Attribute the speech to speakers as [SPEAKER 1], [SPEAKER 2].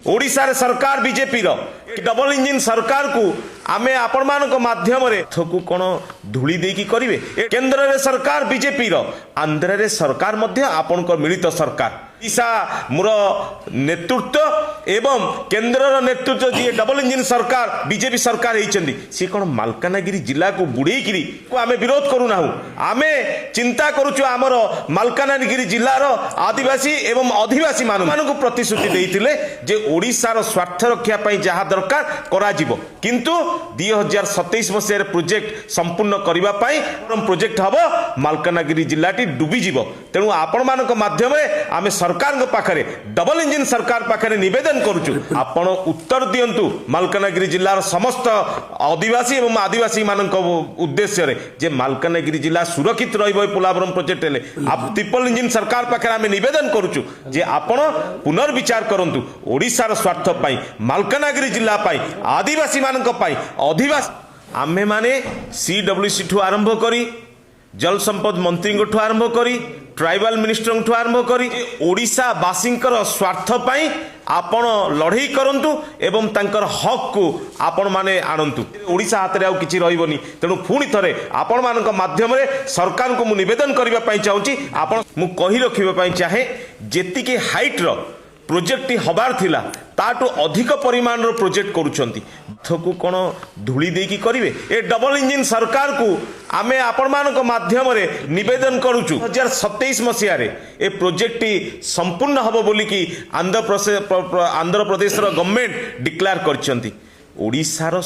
[SPEAKER 1] ओडिशा रे सरकार बीजेपी रो double engine सरकार को आमे आपण मानक माध्यम रे थकु कोन धूली देकी करिवे केंद्र रे सरकार बीजेपी रो आंध्र रे सरकार मध्य आपण को मिलित सरकार ओडिशा मोर नेतृत्व एवं केंद्र नेतृत्व जी डबल इंजिन सरकार बीजेपी सरकार होती सी कौन मालकानगिरी जिला को बुड़ेकिरी को आमे विरोध करू ना आमे चिंता करुचु आमर मालकानगिरी जिलार आदिवासी एवं अधिवासी मानक प्रतिश्रुति देइतिले जे ओडिशार स्वार्थ रक्षा पई जहा दरकार करा जिवो किंतु 2027 मसीह प्रोजेक्ट संपूर्ण करबा पई प्रोजेक्ट हबो मालकानगिरी जिलाटी डूबी जिवो तेणु आपण मानक माध्यम रे आमे सरकार पाखरे डबल इंजिन सरकार पाखरे निवेदन करुचु आपण उत्तर दियंतु मालकानगिरी जिलार समस्त आदिवासी एवं आदिवासी मानक उद्देश्य रे जे मालकानगिरी जिला सुरक्षित रहिबो पोलावरम प्रोजेक्ट ले ट्रिपल इंजिन सरकार पाखरे आमे निवेदन करुचु जे आपण पुनर्विचार करंतु ओडिशार स्वार्थ पई मालकानगिरी जिला पई आदिवासी मानक पई अधिवासी आमे माने सीडब्ल्यूसी ठु आरंभ करी जल संपद मंत्री ठु आरंभ करी ट्राइबल मिनिस्टर ठु आरंभ करी ओडिशा बासींकर स्वार्थ पई आपण लड़ाई करंतु एवं तांकर हक को आपण माने आनंतु ओडिशा हाथ रे आ किछि रहिबोनी तेणु पुणी थरे आपण मानक माध्यम रे सरकार को मु निवेदन करबा पई चाहूची आपण मु कहि रखिबा पई चाहे जेतिके हाइट रो प्रोजेक्ट हबार थिला ताटू अधिक परिमाण रो प्रोजेक्ट करूछंती थकु कोन धूली देकी करिवे ए डबल इंजिन सरकार को आमे आपण मानक माध्यम रे निवेदन करूछु 2027 मसिया रे ए प्रोजेक्ट संपूर्ण हबो बोली कि आंध्र प्रदेश रो गवर्नमेंट डिक्लेयर करछंती ओडिसा रो